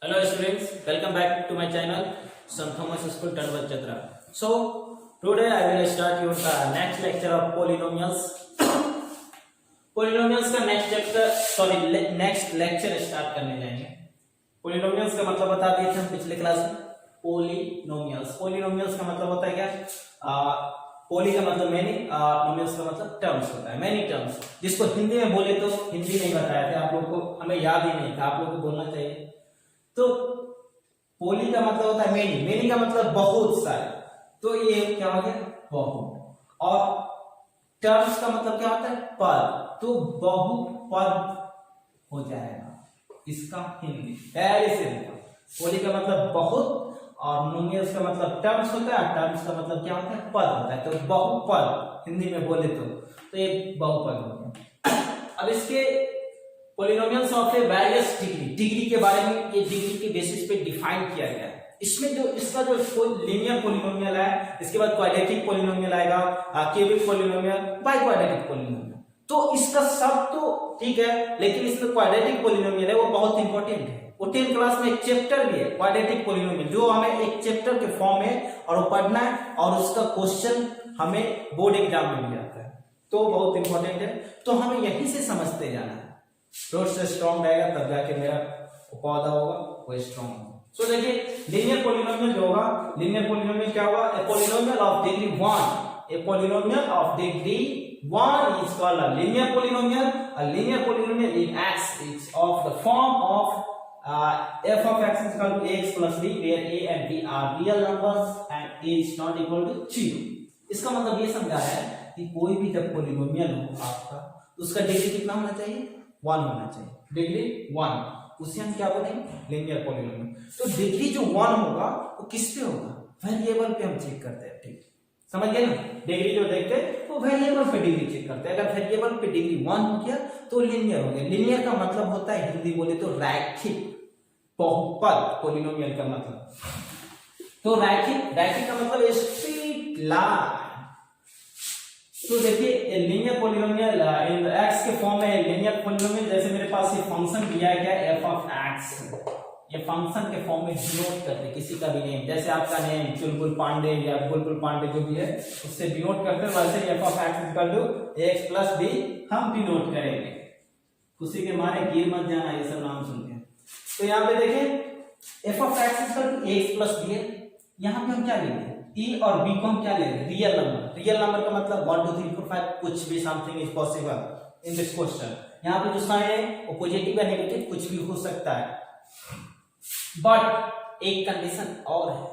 Hello students, welcome back to my channel St. Thomas School Tanwat Chatra. So today I will start your next lecture of polynomials. Polynomials का next lecture start करने जाएंगे. Polynomials का मतलब बता दिए थे हम पिछले क्लास में. Polynomials का मतलब होता है क्या? पोली का मतलब मैनी, नोमियल्स का मतलब टर्म्स होता है, मैनी टर्म्स, जिसको हिंदी में बोले तो हिंदी नहीं बताया था आप लोग को, हमें याद ही नहीं था, आप लोग को बोलना चाहिए. तो पोली का मतलब होता है मैनी, मैनी का मतलब बहुत सारे, तो ये क्या हो गया बहुत. और टर्म्स का मतलब क्या होता है पद, तो बहुपद हो जाएगा इसका हिंदी. Very simple. पोली का मतलब बहुत और नोमियल्स का मतलब टर्म्स होता है, टर्म्स का मतलब क्या होता है पद होता है, तो बहुपद हिंदी में बोले तो ये बहुपद हो गया. अब इसके polynomials of A various degree के बारे में, ये डिग्री के बेसिस पे डिफाइन किया गया है. इसमें जो इसका जो लीनियर पॉलिनोमियल है, इसके बाद क्वाड्रेटिक पॉलिनोमियल आएगा, cubic polynomial, by quadratic polynomial. तो इसका सब तो ठीक है, लेकिन इसमें क्वाड्रेटिक पॉलिनोमियल है वो बहुत इंपॉर्टेंट है. वो 10th क्लास में एक चैप्टर भी है क्वाड्रेटिक पॉलिनोमियल, जो हमें एक चैप्टर के फॉर्म में और पढ़ना है, और उसका क्वेश्चन हमें बोर्ड एग्जाम में भी आता है, तो बहुत इंपॉर्टेंट है. तो हमें यहीं से समझते जाना है. रोड से स्ट्रॉन्ग रहेगा तब जाके मेरा पौधा होगा वो स्ट्रॉन्ग होगा. सो देखिए लीनियर पॉलिनोमियल जो होगा, लीनियर पॉलिनोमियल क्या होगा? A polynomial of degree 1, a polynomial of degree 1 is called a linear polynomial. A linear polynomial in x is of the form of f of x is equal to ax plus b, where a and b are real numbers and a is not equal to 0. इसका मतलब ये समझा है कि कोई भी जब polynomial हो आपका, तो उसका डिग्री कितना होना चाहिए? 1 होना चाहिए. डिग्री 1, उसे हम क्या बोलेंगे? Linear polynomial. तो डिग्री जो 1 होगा वो किस पे होगा? वेरिएबल पे हम चेक करते हैं. ठीक समझ गए ना? डिग्री जो देखते हैं वो वेरिएबल पे डिग्री चेक करते हैं. अगर वेरिएबल पे डिग्री 1 हो गया तो लीनियर हो गया. लीनियर का मतलब होता है हिंदी बोले तो रैखिक बहुपद. पॉलिनोमियल का मतलब तो रैखिक का मतलब स्ट्रेट लाइन. तो देखिए लीनियर पॉलिनोमियल इन x के फॉर्म में लीनियर पॉलिनोमियल, जैसे मेरे पास ये फंक्शन दिया गया f ऑफ x, ये फंक्शन के फॉर्म में डिनोट करते किसी का भी नेम, जैसे आपका नेम चुलबुल पांडे या बुलबुल पांडे जो भी है उससे डिनोट करते हैं, वैसे f of x equal to ax plus b हम डिनोट करेंगे. खुशी के मारे गिर मत जाना ये सब नाम सुन के. तो यहाँ पे देखिए f of x equal to ax plus b है. यहाँ पे हम क्या लेंगे? e और b को हम क्या ले रहे हैं? Real number. रियल नंबर का मतलब 1 2 3 4 5, कुछ भी, something is possible in this question. यहाँ पे जो साइन है वो पॉजिटिव या नेगेटिव कुछ भी हो सकता है. बट एक कंडीशन और है,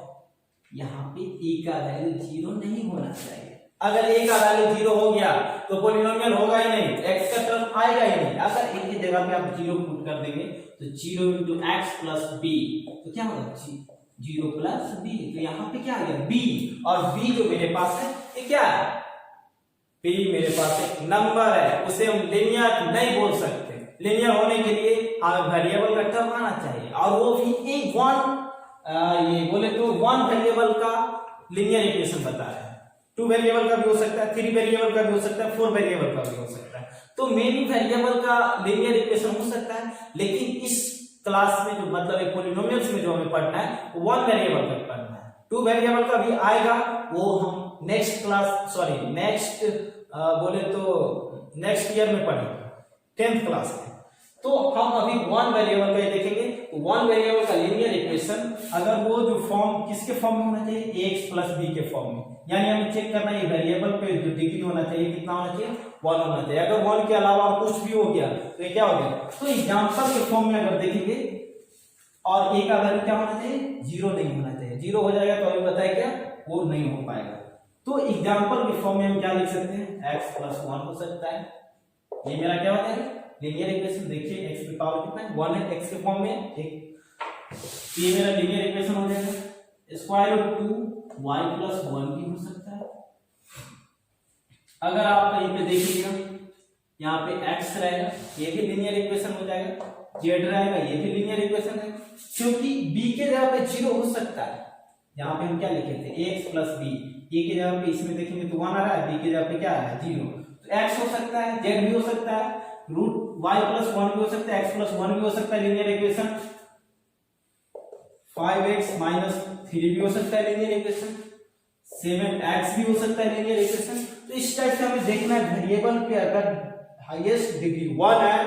यहाँ पे e का वैल्यू 0 नहीं होना चाहिए. अगर a का वैल्यू 0 हो गया तो पॉलिनोमियल होगा ही नहीं, x का टर्म आएगा ही नहीं. अगर a की जगह पे आप 0 पुट कर देंगे तो 0 into x plus b, तो क्या होगा? 0 प्लस b. तो यहाँ पे क्या आ गया? b. और b जो मेरे पास है ये क्या है? b मेरे पास एक नंबर है, उसे हम लीनियर नहीं बोल सकते. लीनियर होने के लिए हमें वेरिएबल का टर्म आना चाहिए, और वो भी एक ये बोले तो 1 वेरिएबल का लीनियर इक्वेशन बता रहे हैं. 2 वेरिएबल का भी हो सकता है, 3 वेरिएबल का भी हो सकता है, 4 वेरिएबल का भी हो सकता है. तो मेनी वेरिएबल का लीनियर इक्वेशन हो सकता है, लेकिन इस क्लास में जो मतलब एक पॉलिनोमियल्स में जो हमें पढ़ना है वो 1 वेरिएबल का पढ़ना है. 2 वेरिएबल का भी आएगा, वो हम नेक्स्ट बोले तो नेक्स्ट ईयर में पढ़ेंगे 10th क्लास में. तो हम अभी 1 वेरिएबल का ही देखेंगे. 1 वेरिएबल का लीनियर इक्वेशन अगर वो जो फॉर्म किसके फॉर्म में होना चाहिए? ax प्लस b के फॉर्म में. यानी हमें चेक करना है वेरिएबल पे जो डिग्री होना चाहिए कितना होना चाहिए? 1 होना चाहिए. अगर 1 के अलावा कुछ भी हो गया तो ये क्या हो गया? तो एग्जांपल के फॉर्म में अगर देखेंगे और a का वैल्यू क्या होना चाहिए? 0 नहीं होना चाहिए. 0 हो जाएगा तो अभी बताया क्या वो नहीं हो पाएगा. तो एग्जांपल के फॉर्म में हम क्या लिख सकते हैं? x प्लस 1 हो सकता है. ये मेरा क्या होता है? Linear equation. देखिए x की पावर कितना है? 1 है x के फॉर्म में. ये मेरा लीनियर इक्वेशन हो जाएगा. स्क्वायर रूट 2 y प्लस 1 भी हो सकता है. अगर आप कहीं पे देखिएगा यहाँ पे x रहेगा, ये भी लीनियर इक्वेशन हो जाएगा. z रहेगा, ये भी लीनियर इक्वेशन है, क्योंकि b के जगह पे 0 हो सकता है. यहाँ पे हम क्या लिखे थे? ax plus b. a के जगह पे इसमें देखेंगे तो 1 आ रहा है, b के जगह पे क्या आ रहा है? 0. तो x हो सकता है, z भी हो सकता है, रूट y प्लस 1 भी हो सकता है, x प्लस 1 भी हो सकता है लीनियर इक्वेशन. 5x माइनस 3 भी हो सकता है लीनियर इक्वेशन, 7x भी हो सकता है लीनियर इक्वेशन। तो इस टाइप से हमें देखना है वेरिएबल पे अगर हाईएस्ट डिग्री 1 है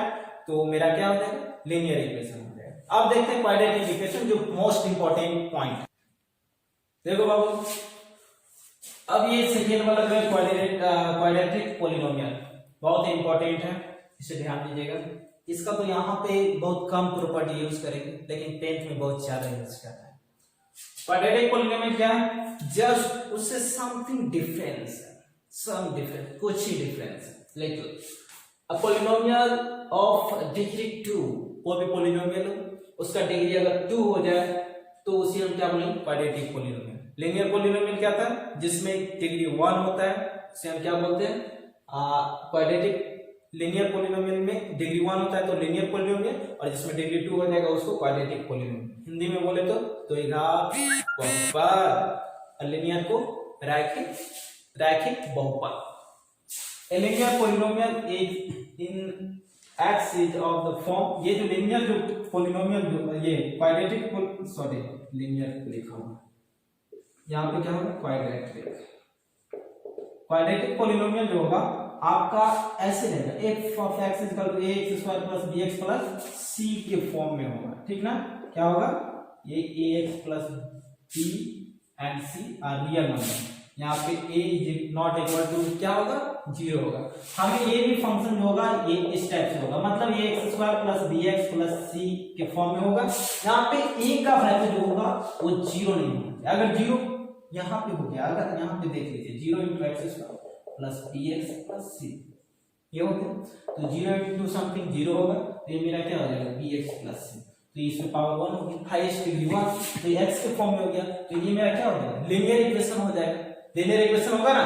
तो मेरा क्या हो जाएगा, लीनियर इक्वेशन हो जाएगा। अब देखते हैं क्वाड्रेटिक इक्वेशन, जो मोस्ट इंपॉर्टेंट पॉइंट। देखो बाबू, अब ये सेकेंड वाला जो है क्वाड्रेटिक पॉलिनोमियल बहुत इंपॉर्टेंट है, इसे ध्यान दीजिएगा। इसका तो यहाँ पे बहुत कम प्रॉपर्टी यूज करेंगे, लेकिन 10th में बहुत ज्यादा यूज करना है। क्वाड्रेटिक पॉलिनोमियल क्या है, जस्ट उससे समथिंग डिफरेंस है, सम डिफरेंस, कुछ ही डिफरेंस है। लेकिन अ पॉलिनोमियल ऑफ डिग्री 2, वो भी पॉलिनोमियल हो, उसका डिग्री अगर 2 हो जाए तो उसी हम क्या बोलेंगे, क्वाड्रेटिक पॉलिनोमियल। लीनियर पॉलिनोमियल क्या था, जिसमें डिग्री 1 होता है, उसे हम क्या बोलते हैं, क्वाड्रेटिक। लीनियर पॉलिनोमियल में डिग्री 1 होता है तो लीनियर पॉलिनोमियल, और जिसमें डिग्री 2 हो जाएगा उसको क्वाड्रेटिक पॉलिनोमियल। हिंदी में बोले तो घात बहुपद, लीनियर को रैखिक बहुपद। A linear polynomial is in x is of the form, ये जो लीनियर जो पॉलिनोमियल जो ये क्वाड्रेटिक, सॉरी लीनियर लिखा हुआ यहाँ पे क्या होगा, क्वाड्रेटिक पॉलिनोमियल जो होगा आपका ऐसे रहेगा, f of x is equal to ax square प्लस bx प्लस c के फॉर्म में होगा, ठीक ना। क्या होगा, ये ax plus b and c are real number, यहाँ पे a is not equal to क्या होगा, 0 होगा। हमें ये भी फंक्शन जो होगा ये इस टाइप से होगा, मतलब ये x स्क्वायर प्लस bx प्लस c के फॉर्म में होगा। यहाँ पे a का वैल्यू जो होगा वो 0 नहीं होगा, अगर 0 यहाँ पे हो गया, अगर यहाँ पे देख लीजिए 0 इंटू एक्स स्क्वायर प्लस bx प्लस c, ये हो गया, तो 0 इंटू समथिंग 0 होगा, तो ये मेरा क्या हो जाएगा, bx प्लस c, तो इसमें पावर 1 होगी, हाईएस्ट डिग्री 1, तो ये x के फॉर्म में हो गया, तो ये मेरा क्या हो जाएगा, लीनियर इक्वेशन हो जाएगा। लीनियर इक्वेशन होगा ना,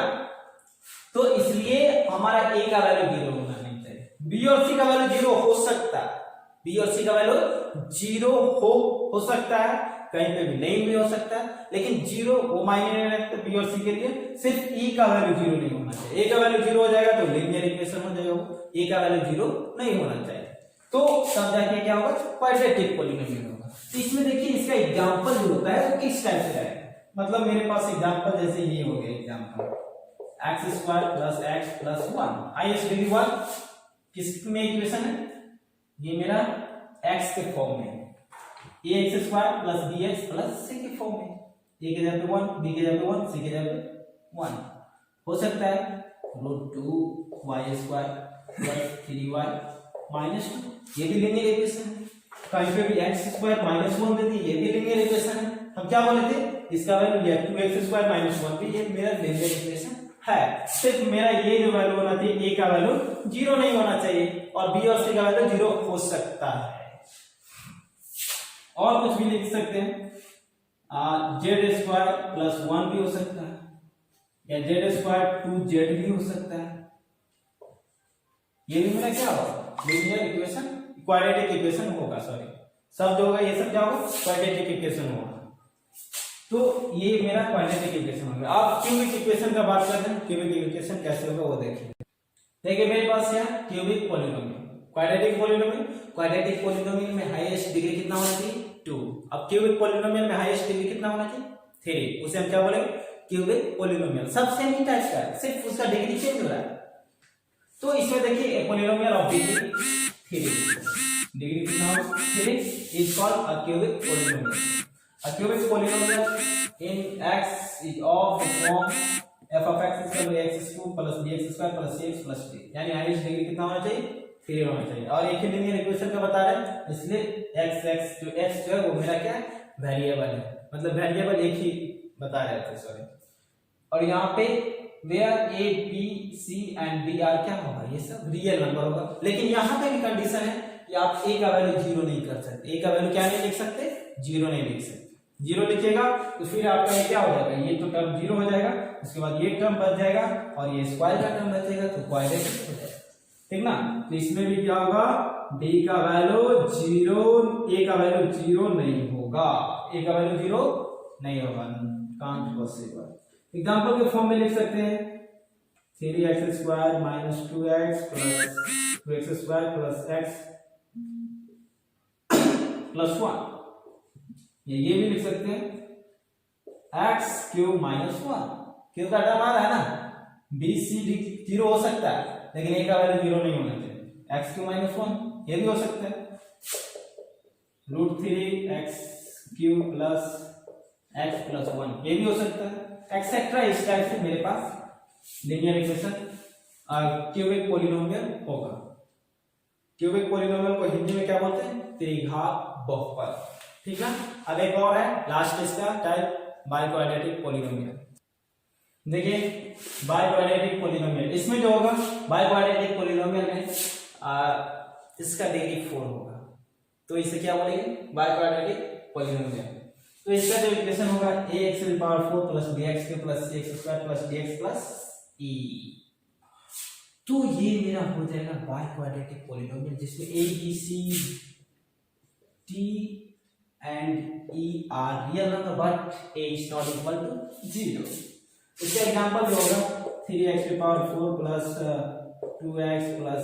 तो इसलिए हमारा a का वैल्यू 0 होना नहीं चाहिए, b और c का वैल्यू 0 हो सकता है, b और c का वैल्यू 0 हो सकता है, कहीं पे भी नहीं भी हो सकता है, लेकिन 0 वो मायने नहीं रखता b और c के लिए। सिर्फ e का वैल्यू 0 नहीं होना चाहिए, a का वैल्यू 0 हो जाएगा तो लीनियर इक्वेशन हो जाएगा, a का वैल्यू 0 नहीं होना चाहिए, तो तब जाके क्या होगा, क्वाड्रेटिक पॉलिनोमियल होगा। तो इसमें देखिए इसका एग्जांपल जो होता है वो किस टाइप से रहेगा, मतलब मेरे पास एग्जांपल जैसे ये हो गया, example x square plus x plus 1, highest degree 1 किस में इक्वेशन है, ये मेरा x के फॉर्म में, ax स्क्वायर प्लस bx प्लस c के फॉर्म में, a के जगह पे 1, b के जगह पे 1, c के जगह पे 1 हो सकता है, root 2y square plus 3y minus 2, ये भी लीनियर इक्वेशन है। कहीं पे भी x स्क्वायर माइनस 1 दे दी, ये भी लीनियर इक्वेशन है। हम क्या बोले थे, इसका वैल्यू 2x स्क्वायर माइनस 1 भी ये मेरा लीनियर इक्वेशन है। सिर्फ मेरा ये जो वैल्यू होना चाहिए, a का वैल्यू 0 नहीं होना चाहिए, और b और c का वैल्यू 0 हो सकता है। और कुछ भी लिख सकते हैं, z स्क्वायर प्लस 1 भी हो सकता है, या z स्क्वायर 2z भी हो सकता है, ये भी मेरा क्या होगा, लीनियर इक्वेशन, क्वाड्रेटिक इक्वेशन होगा, सॉरी सब जो होगा ये सब क्या होगा, क्वाड्रेटिक इक्वेशन होगा। तो ये मेरा क्वाड्रेटिक इक्वेशन होगा। अब क्यूबिक इक्वेशन का बात करते हैं, क्यूबिक इक्वेशन कैसे होगा वो देखिए। देखिए मेरे पास है cubic polynomial, quadratic polynomial, quadratic polynomial में हाईएस्ट डिग्री कितना होना चाहिए, 2। अब क्यूबिक पॉलिनोमियल में हाईएस्ट डिग्री कितना होना चाहिए, 3, उसे हम क्या बोलेंगे, क्यूबिक पॉलिनोमियल। सब सेम ही टाइप का है, सिर्फ उसका डिग्री चेंज हो रहा है। तो इसमें देखिए पॉलिनोमियल ऑफ डिग्री 3, डिग्री कितना हो, 3 is called a cubic polynomial. A cubic polynomial in x is of the form f of x is equal to x cube plus bx square plus cx plus d, यानी highest degree कितना होना चाहिए, 3 होना चाहिए। और एक ही linear equation का बता रहे हैं, इसलिए x जो है वो मेरा क्या है, वेरिएबल है, मतलब वेरिएबल एक ही बता रहे थे, सॉरी। और यहाँ पे where a b c and d are क्या होगा, ये सब रियल नंबर होगा। लेकिन यहाँ पे भी कंडीशन है कि आप a का वैल्यू 0 नहीं कर सकते, a का वैल्यू क्या नहीं लिख सकते, 0 नहीं लिख सकते। 0 लिखेगा तो फिर आपका ये क्या हो जाएगा, ये तो टर्म 0 हो जाएगा, उसके बाद ये टर्म बच जाएगा और ये स्क्वायर का टर्म बचेगा, तो क्वाड्रेटिक हो जाएगा, ठीक ना। तो इसमें भी क्या होगा, d का वैल्यू 0, a का वैल्यू 0 नहीं होगा, a का वैल्यू 0 नहीं होगा, कांट पॉसिबल। एग्जांपल के फॉर्म में लिख सकते हैं, 3x square minus 2x plus 2x square plus x plus 1, ये भी लिख सकते हैं एक्स क्यूब माइनस वन, क्यों का टर्म आ रहा है ना, बी सी डी जीरो हो सकता है लेकिन ए का वैल्यू जीरो नहीं होना चाहिए, एक्स क्यूब माइनस वन ये भी हो सकता है, root three x cube plus x plus one ये भी हो सकता है, एक्सेट्रा। इस टाइप से मेरे पास लीनियर इक्वेशन क्यूबिक पॉलिनोमियल होगा। क्यूबिक पॉलिनोमियल को हिंदी में क्या बोलते हैं, त्रिघात बहुपद, ठीक है। अब एक और है लास्ट इसका टाइप, बाइक्वाड्रेटिक पॉलिनोमियल। देखिए बाइक्वाड्रेटिक पॉलिनोमियल, इसमें जो होगा बाइक्वाड्रेटिक पॉलिनोमियल में इसका डिग्री 4 होगा, तो इसे क्या बोलेंगे, बाइक्वाड्रेटिक पॉलिनोमियल। तो इसका जो इक्वेशन होगा ax की पावर 4 प्लस bx के plus cx square plus dx plus e, तो ये मेरा हो जाएगा बाइक्वाड्रेटिक पॉलिनोमियल जिसमें a b c d and e are real number but a is not equal to 0। इसका एग्जांपल जो होगा 3x की power 4 plus 2x plus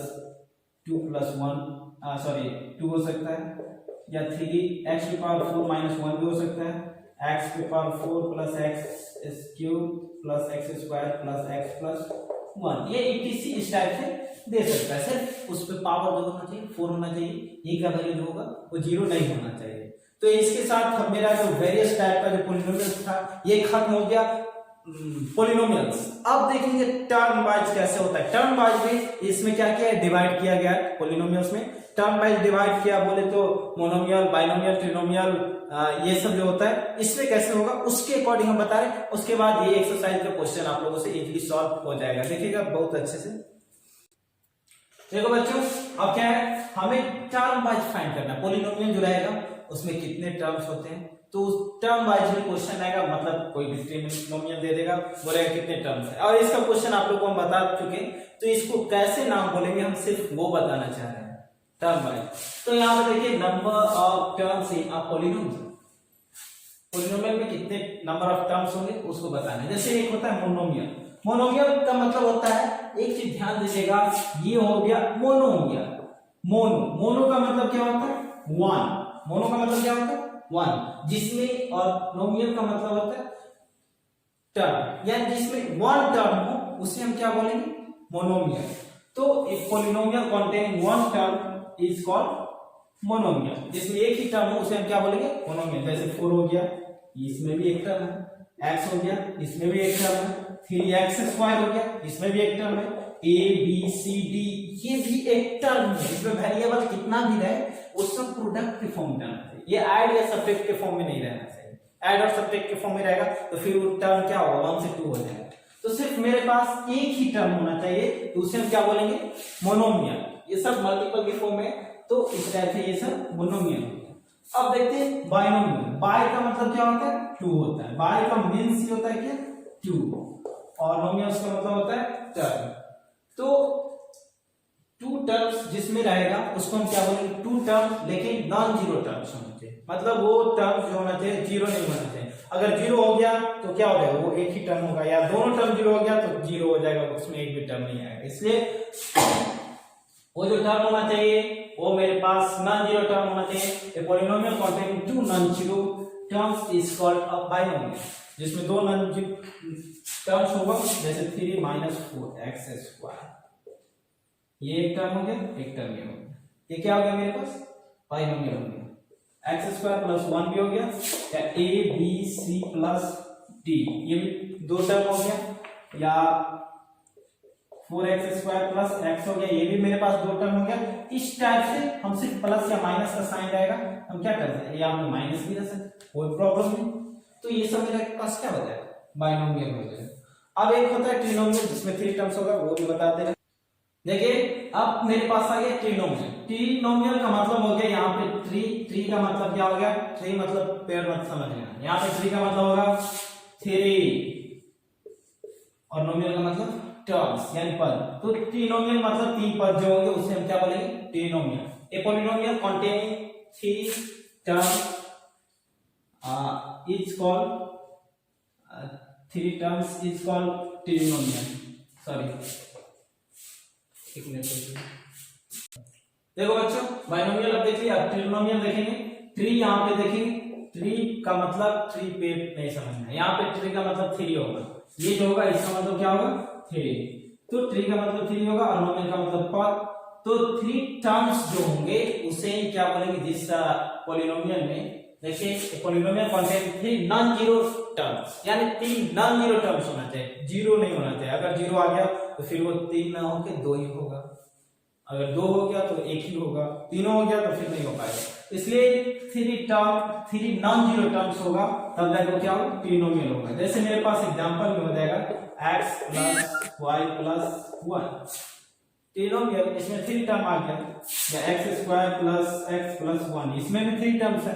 2 plus 1 sorry 2 हो सकता है, या 3x की पावर 4 माइनस 1 भी हो सकता है, x की power 4 plus x cube plus x square plus x plus 1, ये etc इस टाइप से दे सकता है। सिर्फ उस पे पावर जो होना चाहिए 4 होना चाहिए, e का वैल्यू जो होगा वो 0 नहीं होना चाहिए। तो इसके साथ हम मेरा जो वेरियस टाइप का जो पॉलिनोमियल्स था ये खत्म हो गया पॉलिनोमियल्स। अब देखेंगे टर्म वाइज कैसे होता है। टर्म वाइज में इसमें क्या किया है, डिवाइड किया गया है पॉलिनोमियल्स में। टर्म वाइज डिवाइड किया बोले तो मोनोमियल, बाइनोमियल, ट्रिनोमियल ये सब जो होता है इसमें कैसे होगा उसके अकॉर्डिंग हम बता रहे हैं। उसके बाद ये एक्सरसाइज का क्वेश्चन आप लोगों से इजीली सॉल्व हो जाएगा, देखिएगा बहुत अच्छे से। देखो बच्चों अब क्या है, हमें टर्म वाइज फाइंड करना है। पॉलिनोमियल जो रहेगा उसमें कितने टर्म्स होते हैं, तो टर्म वाइज भी क्वेश्चन आएगा, मतलब कोई भी ट्रिनोमियल दे देगा, बोलेगा कितने टर्म्स है, और इसका क्वेश्चन आप लोग को हम बता चुके हैं। तो इसको कैसे नाम बोलेंगे हम सिर्फ वो बताना चाह रहे हैं टर्म वाइज। तो यहाँ पे देखिए number of terms in a polynomial, polynomial में कितने नंबर ऑफ टर्म्स होंगे उसको बताना है। जैसे एक होता है मोनोमियल, मोनोमियल का मतलब होता है, एक चीज ध्यान दीजिएगा, ये हो गया मोनोमियल। मोनो, मोनो का मतलब क्या होता है, वन, मोनो का मतलब क्या होता है वन, जिसमें, और नोमियल का मतलब होता है टर्म, यानी जिसमें वन टर्म हो उसे हम क्या बोलेंगे, मोनोमियल। तो एक polynomial containing one term is called monomial, जिसमें एक ही टर्म हो उसे हम क्या बोलेंगे, मोनोमियल। जैसे 4 हो गया, इसमें भी एक टर्म है, x हो गया इसमें भी एक टर्म है, 3x स्क्वायर हो गया इसमें भी एक टर्म है, a b c d ये भी एक टर्म है। इसमें वेरिएबल कितना भी रहे वो सब प्रोडक्ट के फॉर्म में रहना चाहिए, ये ऐड या सब्ट्रैक्ट के फॉर्म में नहीं रहना चाहिए। ऐड और सब्ट्रैक्ट के फॉर्म में रहेगा तो फिर वो टर्म क्या होगा, 1 से 2 हो जाएगा। तो सिर्फ मेरे पास एक ही टर्म होना चाहिए, तो उसे हम क्या बोलेंगे, मोनोमियल। ये सब मल्टीपल के फॉर्म में, तो इस टाइप से ये सब मोनोमियल। अब देखते हैं बाइनोमियल। बाय का मतलब क्या होता है, 2 होता है। बाय का मीन्स ये होता है क्या, 2, और नोमियल्स का मतलब होता है टर्म। तो 2 टर्म्स जिसमें रहेगा उसको हम क्या बोलेंगे, 2 टर्म्स, लेकिन नॉन जीरो टर्म्स होना चाहिए, मतलब वो टर्म्स जो होना चाहिए जीरो नहीं होना चाहिए। अगर जीरो हो गया तो क्या हो जाएगा, वो एक ही टर्म होगा, या दोनों टर्म जीरो हो गया तो जीरो हो जाएगा, उसमें एक भी टर्म नहीं आएगा। इसलिए वो जो टर्म होना चाहिए वो मेरे पास नॉन जीरो टर्म होना चाहिए। ए polynomial containing 2 non zero terms is called a binomial, जिसमें 2 नॉन जीरो टर्म्स होगा, जैसे 3 माइनस 4x स्क्वायर, ये एक टर्म हो गया, एक टर्म ये हो गया, ये क्या हो गया मेरे पास, बाइनोमियल हो गया। x स्क्वायर प्लस 1 भी हो गया, या a b c plus d ये भी 2 टर्म हो गया, या 4x स्क्वायर प्लस x हो गया, ये भी मेरे पास 2 टर्म हो गया। इस टाइप से हम सिर्फ प्लस या माइनस का साइन रहेगा हम क्या कर सकते हैं, या हम माइनस भी रख सकते हैं, कोई प्रॉब्लम नहीं। तो ये सब मेरे पास क्या हो जाएगा, बाइनोमियल हो जाएगा। अब एक होता है ट्रिनोमियल जिसमें 3 टर्म्स होगा, वो भी बता दे रहे। देखिए अब मेरे पास आ गया ट्रिनोमियल। ट्रिनोमियल का मतलब हो गया यहाँ पे ट्री का मतलब क्या हो गया, ट्री मतलब पेड़ मत समझ लेना, यहाँ पे ट्री का मतलब होगा 3, और नोमियल का मतलब टर्म्स यानी पद। तो ट्रिनोमियल मतलब 3 पद जो होंगे उसे हम क्या बोलेंगे, trinomial. A polynomial containing 3 term is called 3 terms is called trinomial. Sorry एक मिनट, देखो बच्चों बाइनोमियल अब देखिए, अब ट्रिनोमियल देखेंगे। 3 यहाँ पे देखेंगे, 3 का मतलब थ्री पे नहीं समझना है, यहाँ पे ट्री का मतलब थ्री होगा, ये जो होगा इसका मतलब क्या होगा थ्री, तो ट्री का मतलब थ्री होगा और नोमेन का मतलब पर, तो थ्री टर्म्स जो होंगे उसे क्या बोलेंगे, जिस पॉलिनोमियल में देखिए polynomial contain three non zero terms, यानी तीन नॉन जीरो टर्म्स होना चाहिए, जीरो नहीं होना चाहिए, अगर जीरो आ गया तो फिर वो तीन ना होके दो ही होगा, अगर दो हो गया तो एक ही होगा, तीनों हो गया तो फिर नहीं हो पाएगा, इसलिए थ्री नॉन जीरो टर्म्स होगा तब जाकर क्या होगा ट्रिनोमियल होगा। जैसे मेरे पास एग्जांपल में हो जाएगा x plus Y plus one, trinomial, इसमें थ्री टर्म आ गया, या X square plus x plus one, इसमें भी थ्री टर्म्स है,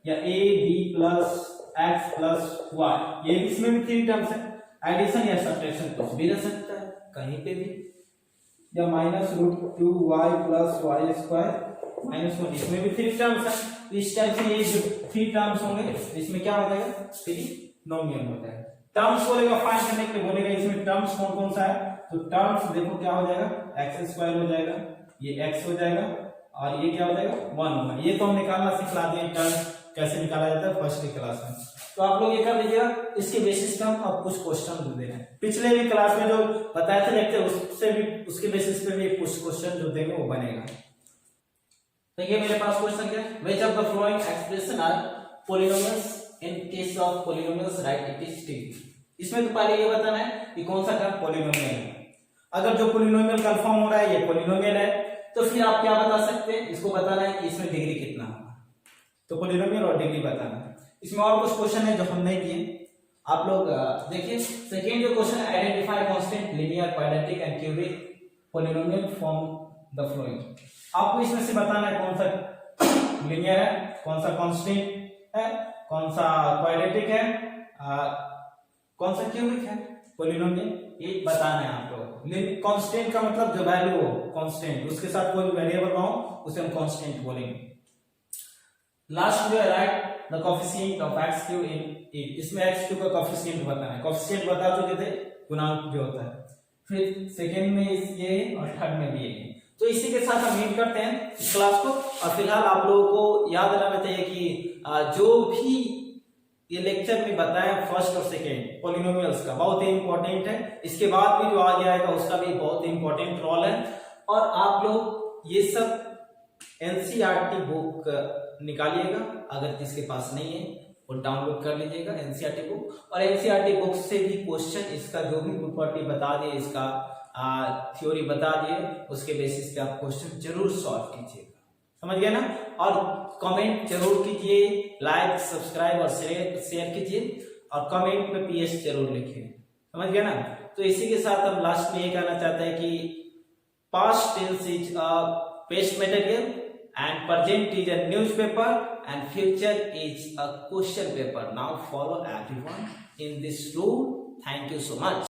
या A B plus x plus Y, ये इसमें भी थ्री टर्म्स है, एडिशन या सब्ट्रैक्शन कुछ भी रह सकता है कहीं पे भी, या minus root two Y plus Y square minus one, इसमें भी थ्री टर्म्स है, तो इस टाइप से ये जो थ्री टर्म्स होंगे इसमें क्या हो जाएगा ट्रिनोमियल हो जाएगा। टर्म्स बोलेगा फाइंड करने के लिए, बोलेगा इसमें टर्म्स कौन कौन सा है, तो टर्म्स देखो क्या हो जाएगा एक्स स्क्वायर हो जाएगा, ये एक्स हो जाएगा और ये क्या हो जाएगा वन होगा, ये तो हम निकालना सिखला दिए टर्म कैसे निकाला जाता है फर्स्ट क्लास में, तो आप लोग ये कर लीजिएगा, इसके बेसिस पे हम अब कुछ क्वेश्चन दे रहे हैं, पिछले भी क्लास में जो बताया था लेक्चर उससे भी उसके बेसिस पे भी कुछ क्वेश्चन जो देंगे वो बनेगा। देखिए मेरे पास क्वेश्चन क्या है, which of the following expression are polynomials, in case of polynomials right it is T, इसमें तो पहले ये बताना है कि कौन सा टर्म पॉलिनोमियल है, अगर जो पॉलिनोमियल कंफर्म हो रहा है ये पॉलिनोमियल है तो फिर आप क्या बता सकते हैं, इसको बताना है कि इसमें डिग्री कितना होगा, तो पॉलिनोमियल और डिग्री बताना है। इसमें और कुछ क्वेश्चन है जो हम नहीं किए, आप लोग देखिए सेकेंड जो क्वेश्चन है, identify constant linear quadratic and cubic polynomial from the following, आपको इसमें से बताना है कौन सा लीनियर है, कौन सा कांस्टेंट है, कौन सा क्वाड्रेटिक है, कौन सा क्यूबिक है पॉलिनोमियल, ये बताना है आप लोग। कांस्टेंट का मतलब जो वैल्यू हो कांस्टेंट, उसके साथ कोई वेरिएबल ना हो उसे हम कांस्टेंट बोलेंगे। लास्ट जो है right the coefficient of x cube in it, इसमें x क्यूब का कोएफिशिएंट बताना है, कोएफिशिएंट बता चुके थे गुणांक जो होता है, फिर सेकंड में ये और थर्ड में भी ये, तो इसी के साथ हम एंड करते हैं इस क्लास को, और फिलहाल आप लोगों को याद रखना चाहिए कि जो भी ये लेक्चर में बताया फर्स्ट और सेकंड पॉलिनोमियल्स का बहुत ही इंपॉर्टेंट है, इसके बाद भी जो आगे आएगा उसका भी बहुत ही इंपॉर्टेंट रोल है, और आप लोग ये सब एनसीईआरटी बुक निकालिएगा, अगर किसके पास नहीं है वो डाउनलोड कर लीजिएगा एनसीईआरटी बुक, और एनसीईआरटी बुक से भी क्वेश्चन इसका जो भी प्रॉपर्टी बता दिए, इसका थ्योरी बता दिए, उसके बेसिस पे आप क्वेश्चन जरूर सॉल्व कीजिएगा, समझ गए ना, और कमेंट जरूर कीजिए, लाइक सब्सक्राइब और शेयर कीजिए, और कमेंट पे पीएस जरूर लिखिए, समझ गए ना। तो इसी के साथ हम लास्ट में ये कहना चाहते हैं कि past tense is a paste material and present is a newspaper and future is a question paper. Now follow everyone in this room. Thank you so much.